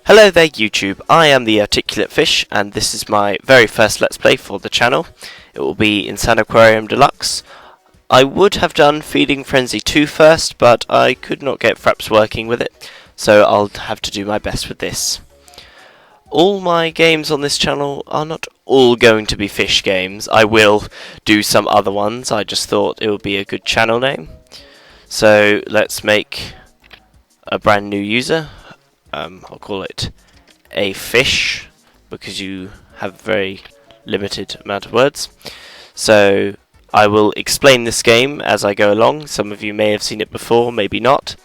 Hello there YouTube, I am the ArticulateFish and this is my very first Let's Play for the channel. It will be Insaniquarium Deluxe. I would have done Feeding Frenzy 2 first, but I could not get Fraps working with it, so I'll have to do my best with this. All my games on this channel are not all going to be fish games. I will do some other ones, I just thought it would be a good channel name. So let's make a brand new user. I'll call it a fish because you have a very limited amount of words. So I will explain this game as I go along. Some of you may have seen it before, maybe not.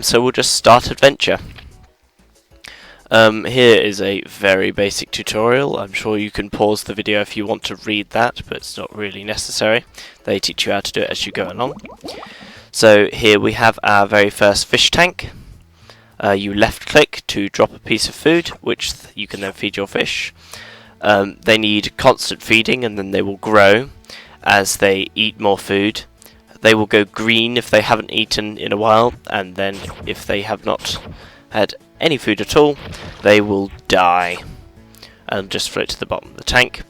So we'll just start adventure. Here is a very basic tutorial. I'm sure you can pause the video if you want to read that, but it's not really necessary. They teach you how to do it as you go along. So here we have our very first fish tank. You left click to drop a piece of food, which you can then feed your fish. They need constant feeding and then they will grow as they eat more food. They will go green if they haven't eaten in a while, and then if they have not had any food at all, they will die and just float to the bottom of the tank.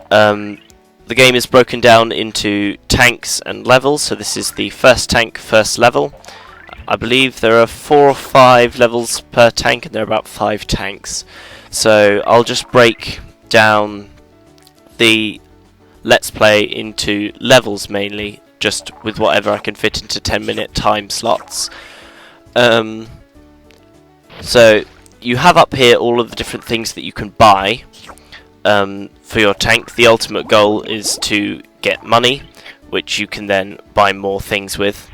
The game is broken down into tanks and levels, so this is the first tank, first level. I believe there are 4 or 5 levels per tank, and there are about 5 tanks. So I'll just break down the Let's Play into levels mainly, just with whatever I can fit into 10-minute time slots. So you have up here all of the different things that you can buy for your tank. The ultimate goal is to get money, which you can then buy more things with.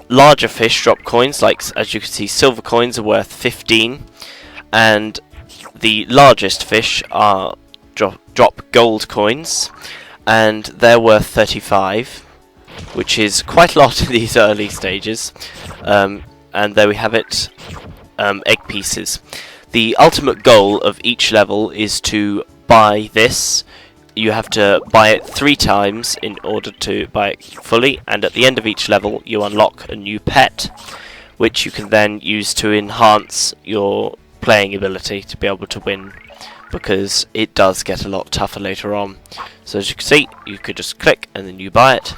Larger fish drop coins, like as you can see, silver coins are worth 15, and the largest fish are drop gold coins, and they're worth 35, which is quite a lot in these early stages. And there we have it, egg pieces. The ultimate goal of each level is to buy this. You have to buy it 3 times in order to buy it fully, and at the end of each level you unlock a new pet, which you can then use to enhance your playing ability to be able to win, because it does get a lot tougher later on. So as you can see, you could just click and then you buy it.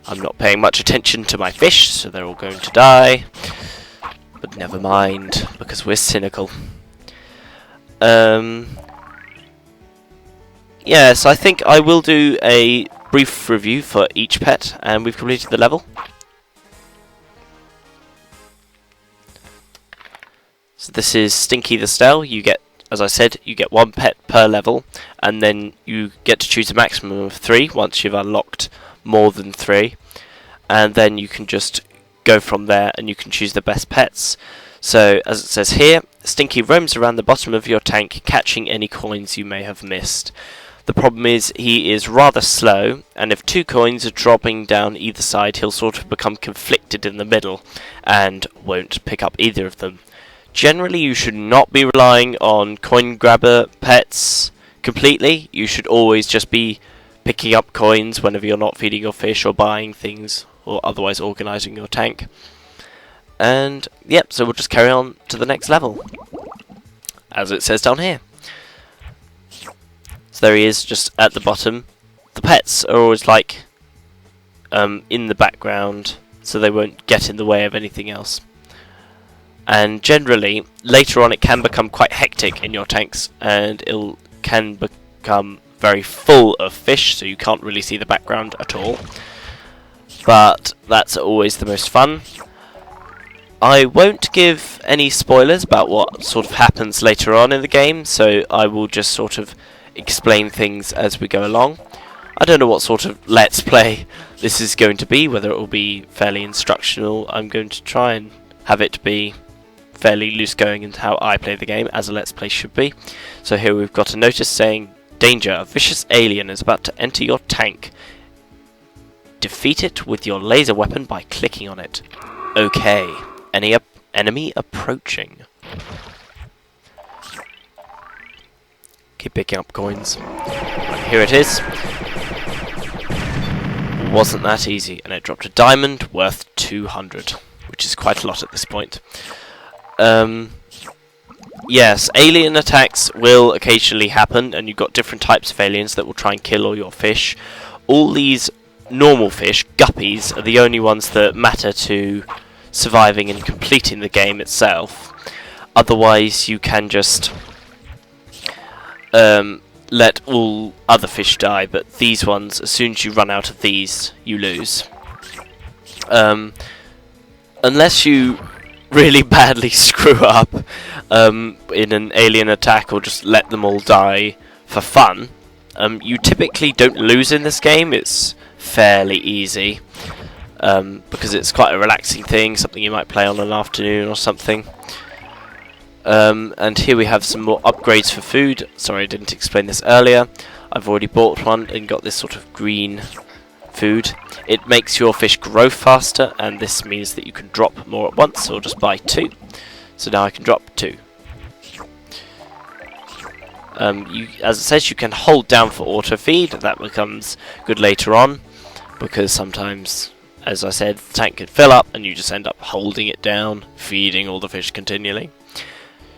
I'm not paying much attention to my fish, so they're all going to die, but never mind, because we're cynical. Yes, I think I will do a brief review for each pet, and we've completed the level. So this is Stinky the Snail. You get, as I said, you get 1 pet per level, and then you get to choose a maximum of 3 once you've unlocked more than 3, and then you can just go from there and you can choose the best pets. So as it says here, Stinky roams around the bottom of your tank catching any coins you may have missed. The problem is he is rather slow, and if 2 coins are dropping down either side, he'll sort of become conflicted in the middle and won't pick up either of them. Generally, you should not be relying on coin grabber pets completely. You should always just be picking up coins whenever you're not feeding your fish or buying things or otherwise organising your tank. And yep, so we'll just carry on to the next level, as it says down here. So there he is, just at the bottom. The pets are always like in the background, so they won't get in the way of anything else. And generally, later on it can become quite hectic in your tanks, and it can become very full of fish, so you can't really see the background at all. But that's always the most fun. I won't give any spoilers about what sort of happens later on in the game, so I will just sort of explain things as we go along. I don't know what sort of Let's Play this is going to be, whether it will be fairly instructional. I'm going to try and have it be fairly loose going into how I play the game, as a Let's Play should be. So here we've got a notice saying, "Danger, a vicious alien is about to enter your tank. Defeat it with your laser weapon by clicking on it." Okay, any enemy approaching. Keep picking up coins. Here it is. Wasn't that easy, and it dropped a diamond worth 200. which is quite a lot at this point. Yes, alien attacks will occasionally happen, and you've got different types of aliens that will try and kill all your fish. All these normal fish, guppies, are the only ones that matter to surviving and completing the game itself. Otherwise, you can just let all other fish die, but these ones, as soon as you run out of these, you lose. Unless you really badly screw up in an alien attack or just let them all die for fun, you typically don't lose in this game. It's fairly easy because it's quite a relaxing thing, something you might play on an afternoon or something. And here we have some more upgrades for food. Sorry, I didn't explain this earlier. I've already bought one and got this sort of green food. It makes your fish grow faster, and this means that you can drop more at once, or just buy 2. So now I can drop 2. As it says, you can hold down for auto feed. That becomes good later on, because sometimes, as I said, the tank could fill up and you just end up holding it down, feeding all the fish continually.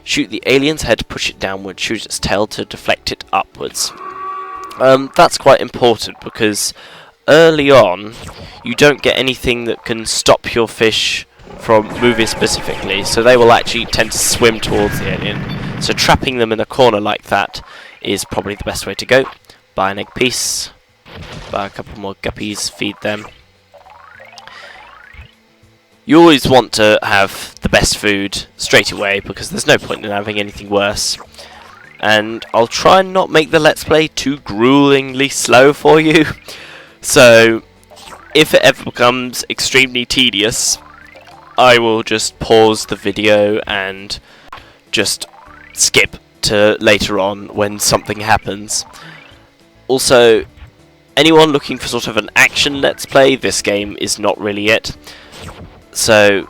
Shoot the alien's head, push it downward, shoot its tail to deflect it upwards. That's quite important, because early on you don't get anything that can stop your fish from moving specifically, so they will actually tend to swim towards the alien. So trapping them in a corner like that is probably the best way to go. Buy an egg piece, buy a couple more guppies, feed them. You always want to have the best food straight away, because there's no point in having anything worse. And I'll try and not make the Let's Play too gruelingly slow for you. So, if it ever becomes extremely tedious, I will just pause the video and just skip to later on when something happens. Also, anyone looking for sort of an action Let's Play, this game is not really it. So,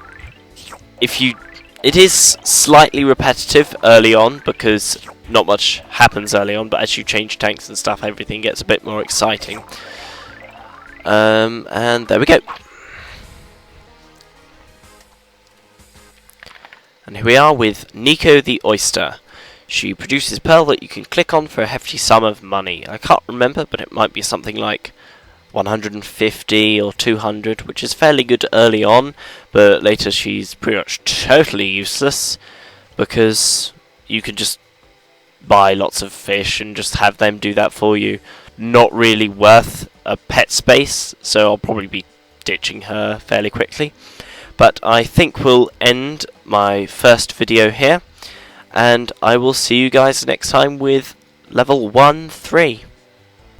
it is slightly repetitive early on, because not much happens early on, but as you change tanks and stuff, everything gets a bit more exciting. And there we go. And here we are with Nico the Oyster. She produces pearl that you can click on for a hefty sum of money. I can't remember, but it might be something like 150 or 200, which is fairly good early on, but later she's pretty much totally useless, because you can just buy lots of fish and just have them do that for you. Not really worth a pet space, so I'll probably be ditching her fairly quickly. But I think we'll end my first video here, and I will see you guys next time with level 1-3.